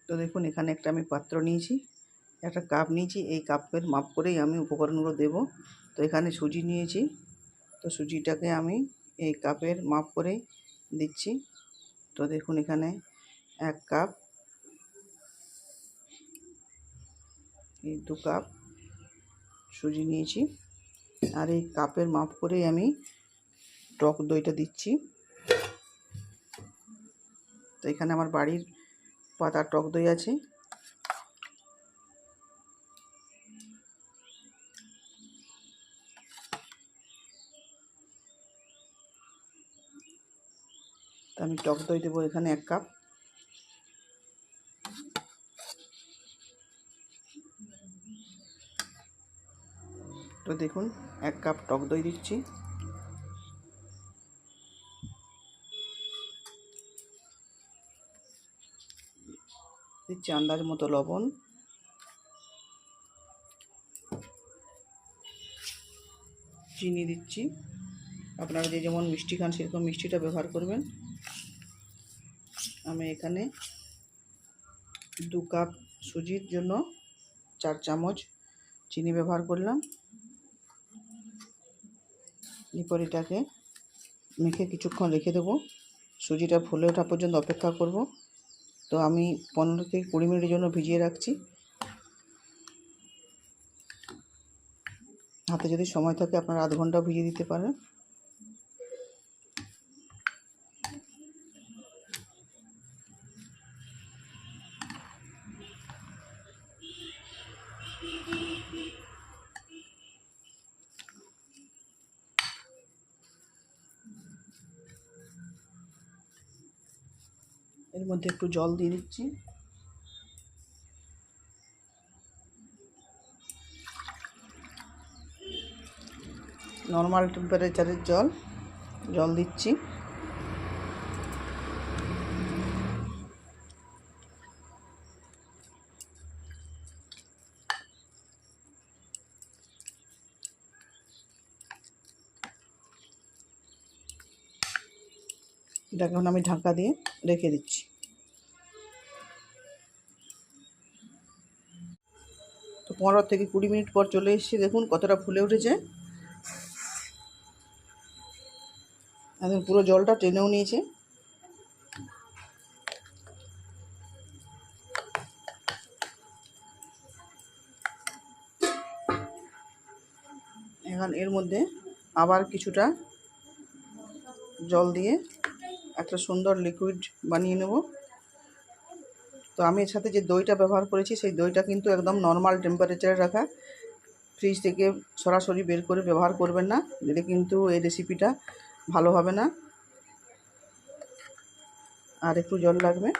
তো দেখুন এখানে একটা আমি পাত্র নিয়েছি, একটা কাপ নিয়েছি, এই কাপের মাপ করেই আমি উপকরণগুলো দেব। তো এখানে সুজি নিয়েছি, তো সুজিটাকে আমি এই কাপের মাপ করেই দিচ্ছি। তো দেখুন এখানে 1 কাপ, এই 2 কাপ সুজি নিয়েছি, আর এই কাপের মাপ করেই আমি টক দইটা দিচ্ছি। তো এখানে আমার বাড়ির পাতা টক দই আছে। তো আমি টক দই দেবো এখানে 1 কাপ। তো দেখুন 1 কাপ টক দই দিচ্ছি। দিচ্ছি আন্দাজ মতো লবণ, চিনি দিচ্ছি, আপনারা যে যেমন মিষ্টি খান সেরকম মিষ্টিটা ব্যবহার করবেন। আমি এখানে 2 কাপ সুজির জন্য 4 চামচ চিনি ব্যবহার করলাম। এরপর এটাকে মেখে কিছুক্ষণ রেখে দেবো, সুজিটা ফুলে ওঠা পর্যন্ত অপেক্ষা করব। তো আমি 15 থেকে 20 মিনিটের জন্য ভিজিয়ে রাখছি। হাতে যদি সময় থাকে আপনারা আধ ঘন্টা ভিজিয়ে দিতে পারেন। এর মধ্যে একটু জল দিয়ে দিচ্ছি। নর্মাল টেম্পারেচারের জল দিচ্ছি। এটাকে এখন আমি ঢাকা দিয়ে রেখে দিচ্ছি। তো 15 থেকে 20 মিনিট পর চলে এসেছি, দেখুন কতটা ফুলে উঠেছে। একদম পুরো জলটা টেনেও নিয়েছে। এখন এর মধ্যে আবার কিছুটা জল দিয়ে একটা সুন্দর লিকুইড বানিয়ে নেব। তো আমি এর সাথে যে দইটা ব্যবহার করেছি সেই দইটা কিন্তু একদম নর্মাল টেম্পারেচারে রাখা, ফ্রিজ থেকে সরাসরি বের করে ব্যবহার করবেন না, দিলে কিন্তু এই রেসিপিটা ভালো হবে না। আর একটু জল লাগবে।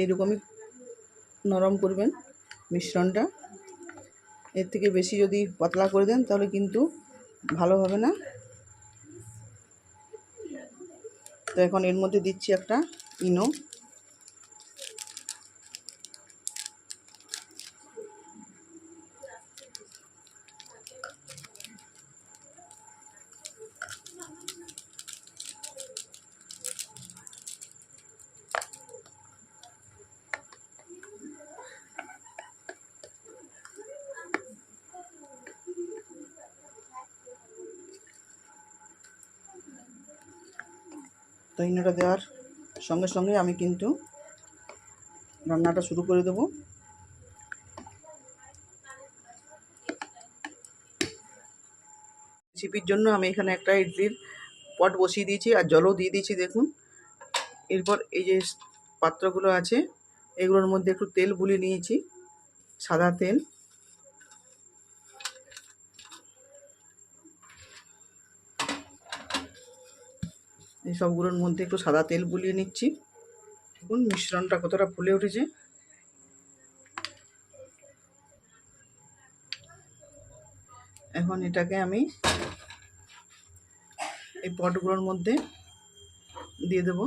এইরকমই নরম করবেন মিশ্রণটা। এর থেকে বেশি যদি পাতলা করে দেন তাহলে কিন্তু ভালো হবে না। তো এখন এর মধ্যে দিচ্ছি একটা ইনো। তো ইনোটা দেওয়ার সঙ্গে সঙ্গে আমি কিন্তু রান্নাটা শুরু করে দেবো। রেসিপির জন্য আমি এখানে একটা ইডলির পট বসিয়ে দিয়েছি আর জলও দিয়ে দিয়েছি দেখুন। এরপর এই যে পাত্রগুলো আছে এগুলোর মধ্যে একটু তেল বুলিয়ে নিয়েছি, সাদা তেল। এই সবগুলোর মধ্যে একটু সাদা তেল বুলিয়ে নিচ্ছি। দেখুন মিশ্রণটা কতটা ফুলে উঠেছে। এখন এটাকে আমি এই পটগুলোর মধ্যে দিয়ে দেব।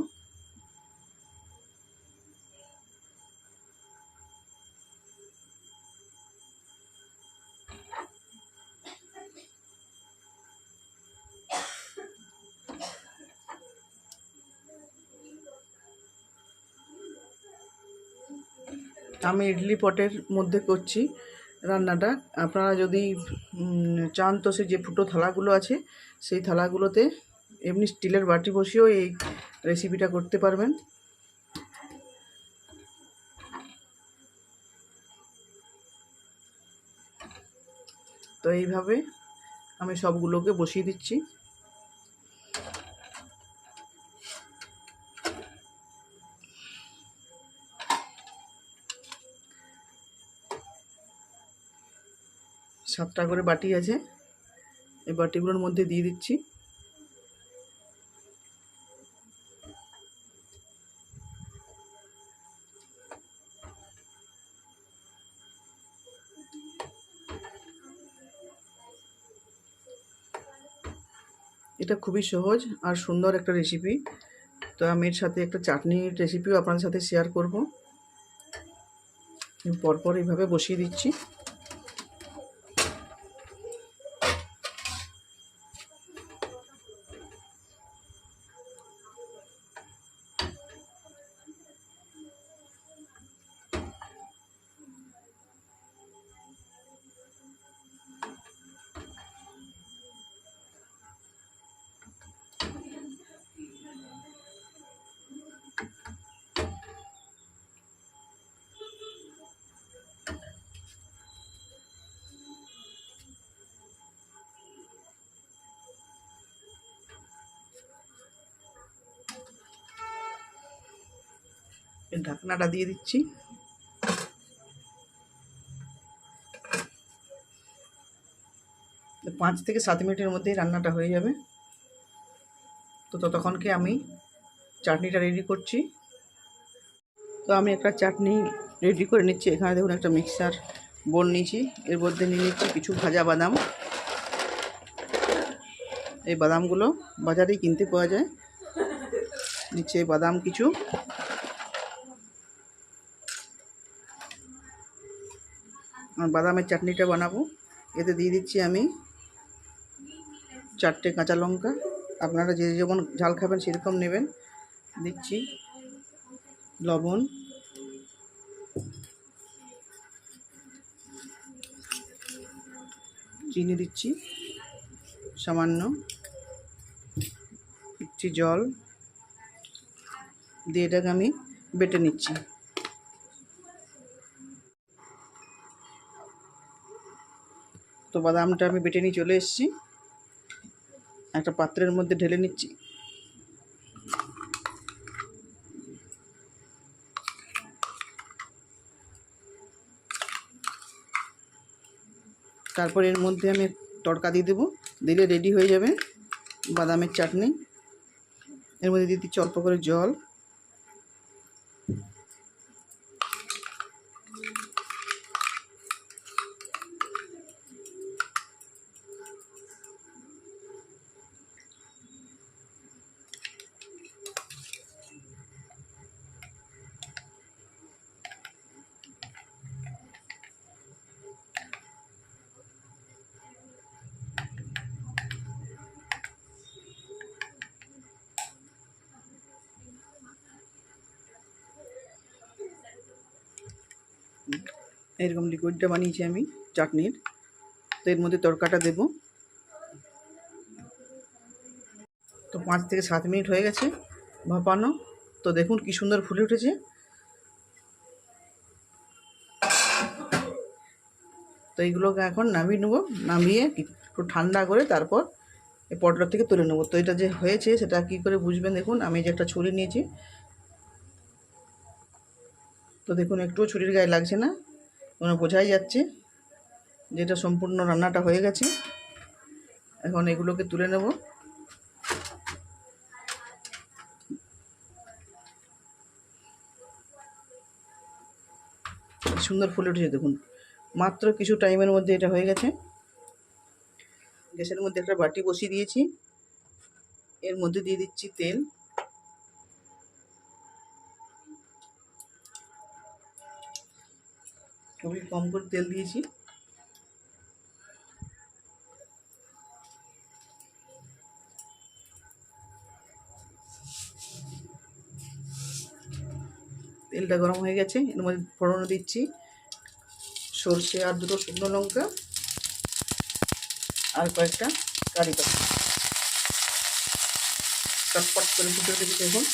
আমি ইডলি পটের মধ্যে করছি রান্নাটা। আপনারা যদি চান তো সে যে ফুটো থালাগুলো আছে সেই থালাগুলোতে এমনি স্টিলের বাটি বসিয়েও এই রেসিপিটা করতে পারবেন। তো এইভাবে আমি সবগুলোকে বসিয়ে দিচ্ছি। সাতটা করে বাটি আছে, এই বাটিগুলোর মধ্যে দিয়ে দিচ্ছি। এটা খুবই সহজ আর সুন্দর একটা রেসিপি। তো আমি এর সাথে একটা চাটনির রেসিপিও আপনাদের সাথে শেয়ার করব। পরপর এইভাবে বসিয়ে দিচ্ছি। এর ঢাকনাটা দিয়ে দিচ্ছি। 5 থেকে 7 মিনিটের মধ্যেই রান্নাটা হয়ে যাবে। তো ততক্ষণকে আমি চাটনিটা রেডি করছি। তো আমি একটা চাটনি রেডি করে নিচ্ছি। এখানে দেখুন একটা মিক্সার বোল নিয়েছি, এর মধ্যে নিয়ে নিচ্ছি কিছু ভাজা বাদাম। এই বাদামগুলো বাজারেই কিনতে পাওয়া যায়। নিচ্ছে এই বাদাম কিছু, বাদামের চাটনিটা বানাবো। এতে দিয়ে দিচ্ছি আমি 4টে কাঁচা লঙ্কা। আপনারা যে যেমন ঝাল খাবেন সেরকম নেবেন। দিচ্ছি লবণ, চিনি দিচ্ছি সামান্য, দিচ্ছি জল দিয়ে এটাকে আমি বেটে নিচ্ছি। তো বাদামটা আমি বেটে নিয়ে চলে এসেছি, একটা পাত্রের মধ্যে ঢেলে নিচ্ছি। তারপর এর মধ্যে আমি তড়কা দিয়ে দেবো, দিলে রেডি হয়ে যাবে বাদামের চাটনি। এর মধ্যে দিয়ে দিচ্ছি অল্প করে জল, এরকম লিকুইডটা বানিয়েছি আমি চাটনির। তো এর মধ্যে তড়কাটা দেব। তো 5 থেকে 7 মিনিট হয়ে গেছে ভাপানো। তো দেখুন কি সুন্দর ফুলে উঠেছে। তো এইগুলোকে এখন নামিয়ে নেবো, নামিয়ে একটু ঠান্ডা করে তারপর এই পটলা থেকে তুলে নেবো। তো এটা যে হয়েছে সেটা কি করে বুঝবেন, দেখুন আমি যে একটা ছুরি নিয়েছি। তো দেখুন একটুও ছুরির গায়ে লাগছে না, বোঝাই যাচ্ছে যে এটা সম্পূর্ণ রান্নাটা হয়ে গেছে। এখন এগুলোকে তুলে নেব। সুন্দর ফুলে উঠেছে দেখুন, মাত্র কিছু টাইমের মধ্যে এটা হয়ে গেছে। গ্যাসের মধ্যে একটা বাটি বসিয়ে দিয়েছি, এর মধ্যে দিয়ে দিচ্ছি তেল। খুবই কম করে তেল দিয়েছি। তেলটা গরম হয়ে গেছে, এর মধ্যে ফোড়ন দিচ্ছি সর্ষে আর দুটো শুকনো লঙ্কা আর কয়েকটা কারি পাতা। চটপট করে ফুটে উঠেছি দেখুন।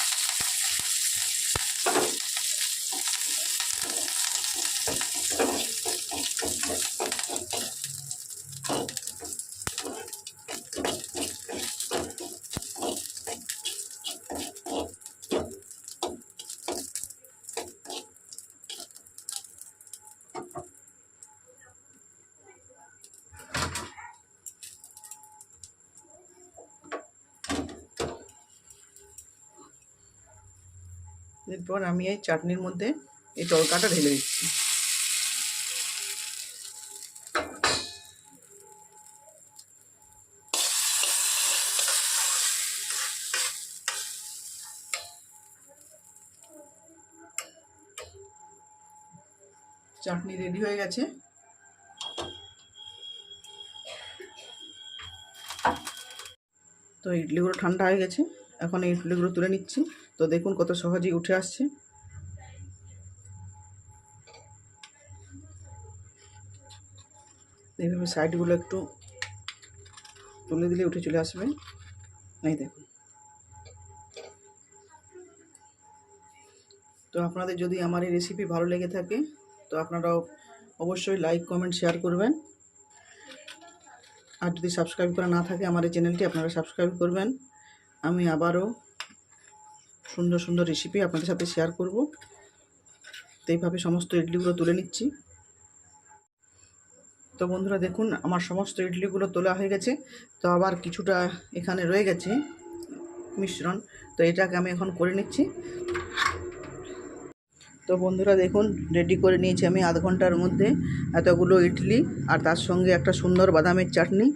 এরপর আমি এই চাটনির মধ্যে এই তড়কাটা ঢেলে দিচ্ছি। চাটনি রেডি হয়ে গেছে। তো ইডলিগুলো ঠান্ডা হয়ে গেছে, এখন এই ইডলিগুলো তুলে নিচ্ছি। তো দেখুন কত সহজেই উঠে আসছে। এইভাবে সাইডগুলো একটু তুলে দিলে উঠে চলে আসবে। এই দেখুন। তো আপনাদের যদি আমার এই রেসিপি ভালো লেগে থাকে তো আপনারাও অবশ্যই লাইক কমেন্ট শেয়ার করবেন। আর যদি সাবস্ক্রাইব করা না থাকে আমার এই চ্যানেলটি আপনারা সাবস্ক্রাইব করবেন। আমি আবারও সুন্দর সুন্দর রেসিপি আপনাদের সাথে শেয়ার করব। তো এইভাবে সমস্ত ইডলিগুলো তুলে নিচ্ছি। তো বন্ধুরা দেখুন আমার সমস্ত ইডলিগুলো তোলা হয়ে গেছে। তো আবার কিছুটা এখানে রয়ে গেছে মিশ্রণ, তো এটাকে আমি এখন করে নিচ্ছি। তো বন্ধুরা দেখুন রেডি করে নিয়েছি আমি আধ ঘন্টার মধ্যে এতগুলো ইডলি আর তার সঙ্গে একটা সুন্দর বাদামের চাটনি।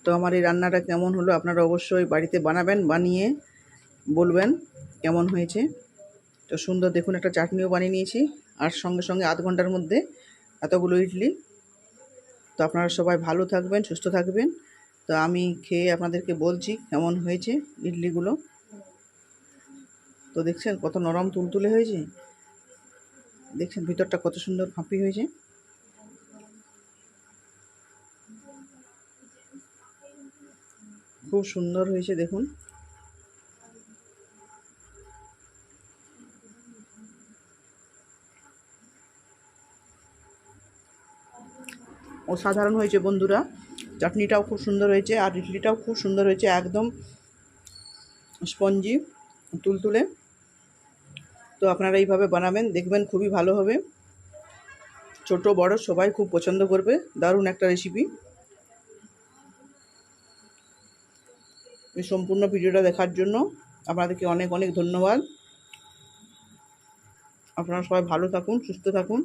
তো আমার এই রান্নাটা কেমন হলো আপনারা অবশ্যই বাড়িতে বানাবেন, বানিয়ে বলবেন কেমন হয়েছে। তো সুন্দর দেখুন একটা চাটনিও বানিয়ে নিয়েছি আর সঙ্গে সঙ্গে আধ ঘন্টার মধ্যে এতগুলো ইডলি। তো আপনারা সবাই ভালো থাকবেন, সুস্থ থাকবেন। তো আমি খেয়ে আপনাদেরকে বলছি কেমন হয়েছে ইডলিগুলো। তো দেখছেন কত নরম তুলতুলে হয়েছে, দেখছেন ভিতরটা কত সুন্দর ফাঁপি হয়েছে। খুব সুন্দর হয়েছে দেখুন। অসাধারণ হয়েছে বন্ধুরা, চাটনিটাও খুব সুন্দর হয়েছে আর ইডলিটাও খুব সুন্দর হয়েছে, একদম স্পঞ্জি তুলতুলে। তো আপনারা এইভাবে বানাবেন, দেখবেন খুবই ভালো হবে। ছোট বড় সবাই খুব পছন্দ করবে, দারুণ একটা রেসিপি। এই সম্পূর্ণ ভিডিওটা দেখার জন্য আপনাদেরকে অনেক অনেক ধন্যবাদ। আপনারা সবাই ভালো থাকুন, সুস্থ থাকুন।